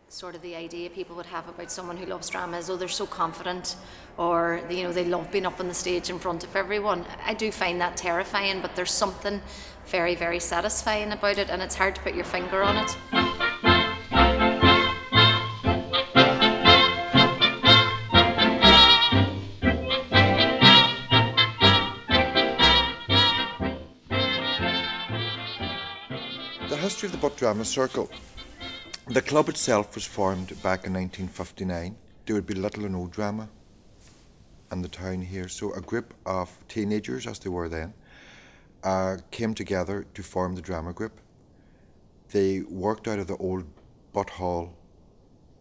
Sort of the idea people would have about someone who loves drama is, oh, they're so confident, or they love being up on the stage in front of everyone. I do find that terrifying, but there's something very, very satisfying about it, and it's hard to put your finger on it. The history of the Butt Drama Circle. The club itself was formed back in 1959. There would be little or no drama in the town here. So a group of teenagers, as they were then, came together to form the drama group. They worked out of the old Butt Hall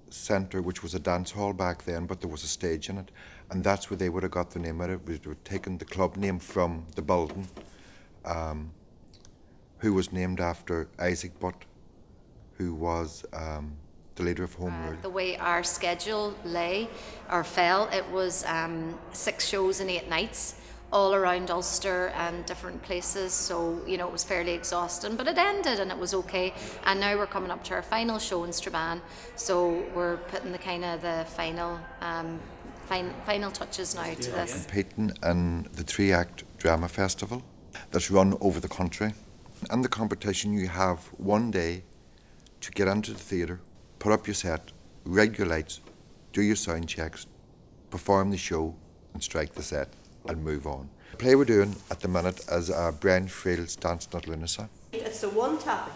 Centre, which was a dance hall back then, but there was a stage in it. And that's where they would have got the name out of it. They would have taken the club name from the building, who was named after Isaac Butt, who was the leader of Home Rule. The way our schedule lay or fell, it was 6 shows and 8 nights, all around Ulster and different places. So, it was fairly exhausting, but it ended and it was okay. And now we're coming up to our final show in Strabane. So we're putting the final touches now to this. Competing in the 3-act drama festival that's run over the country. In the competition, you have one day to get into the theatre, put up your set, rig your lights, do your sound checks, perform the show and strike the set and move on. The play we're doing at the minute is Brian Friel's Dancing at Lunasa. It's the one topic.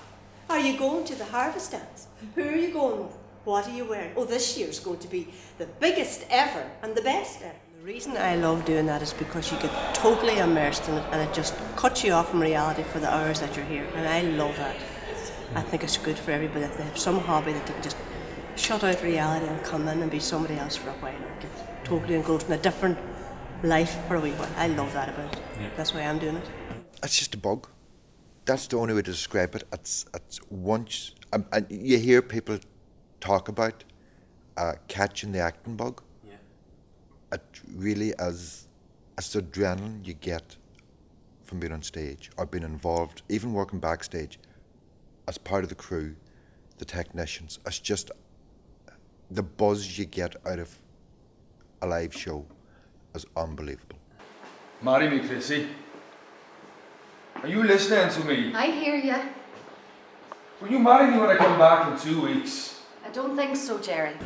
Are you going to the harvest dance? Who are you going with? What are you wearing? Oh, this year's going to be the biggest ever and the best ever. The reason I love doing that is because you get totally immersed in it and it just cuts you off from reality for the hours that you're here, and I love that. I think it's good for everybody if they have some hobby that they can just shut out reality and come in and be somebody else for a while and get totally engrossed in a different life for a wee while. I love that about it. Yeah. That's why I'm doing it. It's just a bug. That's the only way to describe it. It's once and you hear people talk about catching the acting bug. Yeah. It really is. It's the adrenaline you get from being on stage or being involved, even working backstage as part of the crew, the technicians. It's just the buzz you get out of a live show is unbelievable. Marry me, Chrissy. Are you listening to me? I hear you. Will you marry me when I come back in 2 weeks? I don't think so, Jerry.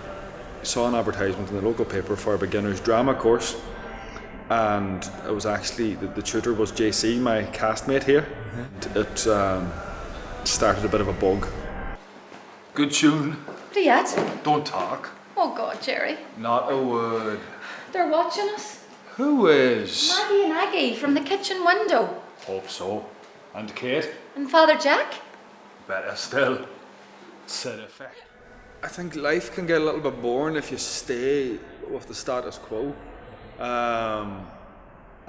I saw an advertisement in the local paper for a beginner's drama course, and it was actually, the tutor was JC, my castmate here. Mm-hmm. It started a bit of a bug. Good tune. What are you at? Don't talk. Oh God, Jerry. Not a word. They're watching us. Who is? Maggie and Aggie from the kitchen window. Hope so. And Kate? And Father Jack? Better still. Said effect. I think life can get a little bit boring if you stay with the status quo. And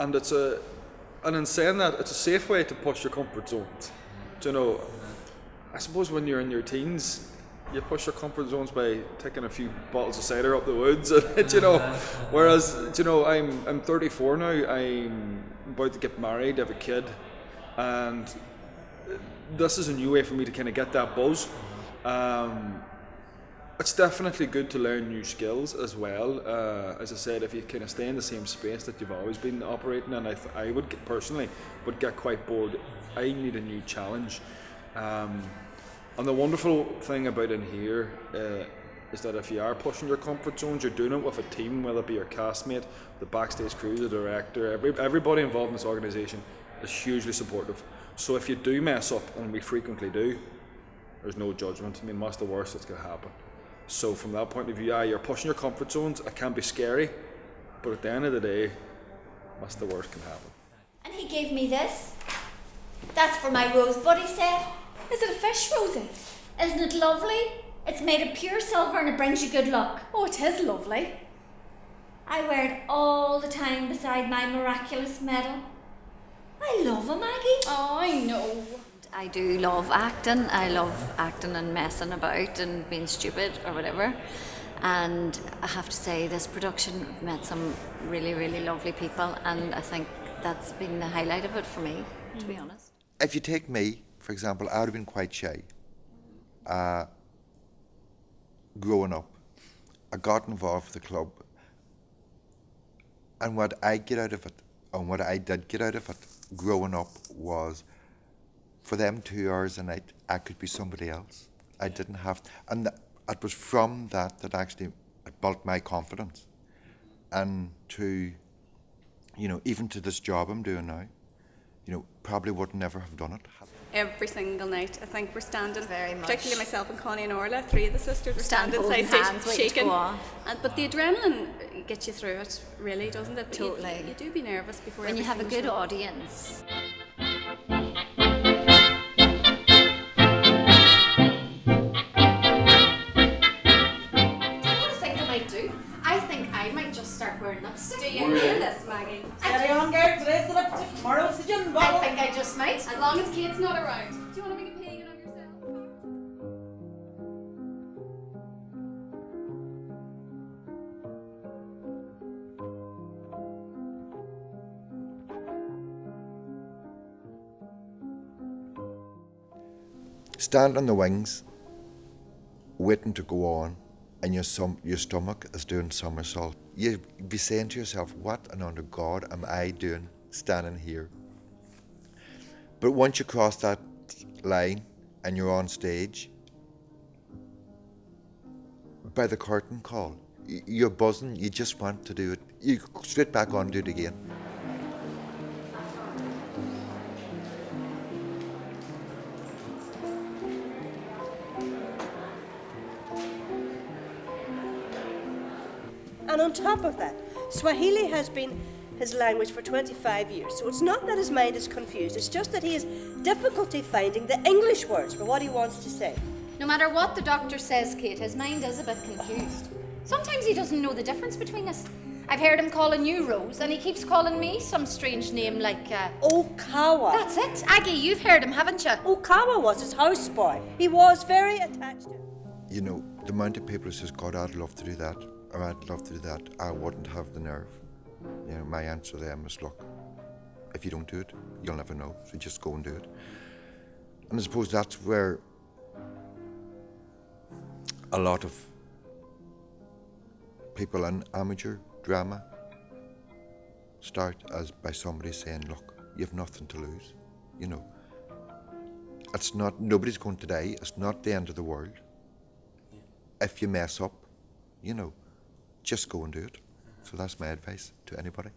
in saying that, it's a safe way to push your comfort zones. I suppose when you're in your teens, you push your comfort zones by taking a few bottles of cider up the woods, Whereas, I'm 34 now. I'm about to get married, have a kid, and this is a new way for me to kind of get that buzz. It's definitely good to learn new skills as well. As I said, if you kind of stay in the same space that you've always been operating in, I would get quite bored. I need a new challenge. And the wonderful thing about in here is that if you are pushing your comfort zones, you're doing it with a team, whether it be your castmate, the backstage crew, the director, everybody involved in this organisation is hugely supportive. So if you do mess up, and we frequently do, there's no judgment. I mean, what's the worst that's going to happen? So from that point of view, you're pushing your comfort zones. It can be scary, but at the end of the day, what's the worst can happen? And he gave me this. That's for my rosebud, he said. Is it a fish, Rosie? Isn't it lovely? It's made of pure silver and it brings you good luck. Oh, it is lovely. I wear it all the time beside my miraculous medal. I love him, Maggie. Oh, I know. I do love acting. I love acting and messing about and being stupid or whatever. And I have to say, this production, I've met some really, really lovely people, and I think that's been the highlight of it for me, to be honest. If you take me, for example, I would have been quite shy. growing up, I got involved with the club, and what I get out of it, and what I did get out of it growing up, was for them 2 hours a night, I could be somebody else. I didn't have, and it was from that actually it built my confidence, and to, you know, even to this job I'm doing now, you know, probably would never have done it. Every single night, I think we're standing, Very much. particularly myself and Connie and Orla, 3 of the sisters, we're standing holding side hands, stage, waiting to shaking. go off. But the adrenaline gets you through it, really, doesn't it? But Totally. You do be nervous before When you every have a single good show. audience. I think I might just start wearing lipstick. Do you hear this, Maggie? Steady on, girl. Today's the lipstick, tomorrow's the gin I bottle. think I just might. As long as Kate's not around. Do you want to make a pagan of yourself? Stand on the wings, waiting to go on, and your stomach is doing somersault. You'd be saying to yourself, what under God am I doing standing here? But once you cross that line and you're on stage, by the curtain call, you're buzzing, you just want to do it. You go straight back on and do it again. And on top of that, Swahili has been his language for 25 years. So it's not that his mind is confused, it's just that he has difficulty finding the English words for what he wants to say. No matter what the doctor says, Kate, his mind is a bit confused. Sometimes he doesn't know the difference between us. I've heard him calling you Rose, and he keeps calling me some strange name like, Okawa. That's it. Aggie, you've heard him, haven't you? Okawa was his houseboy. He was very attached to him. You know, the amount of people who says, God, I'd love to do that, or I'd love to do that, I wouldn't have the nerve. You know, my answer to them is, look, if you don't do it, you'll never know, so just go and do it. And I suppose that's where a lot of people in amateur drama start as by somebody saying, look, you've nothing to lose, you know. It's not, nobody's going to die, it's not the end of the world. If you mess up, you know, just go and do it. So that's my advice to anybody.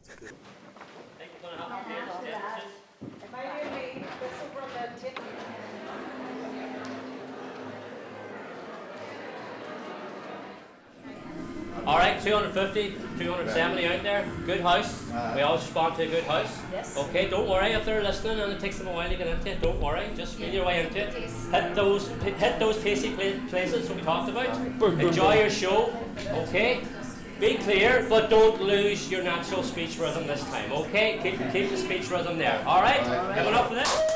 All right, 250, 270 out there. Good house. We always respond to a good house. Yes. Okay, don't worry if they're listening and it takes them a while to get into it. Don't worry, just feel your way into it. Hit those pacey places that we talked about. Enjoy your show. Okay. Be clear, but don't lose your natural speech rhythm this time. Okay, keep the speech rhythm there. All right. Have enough of this.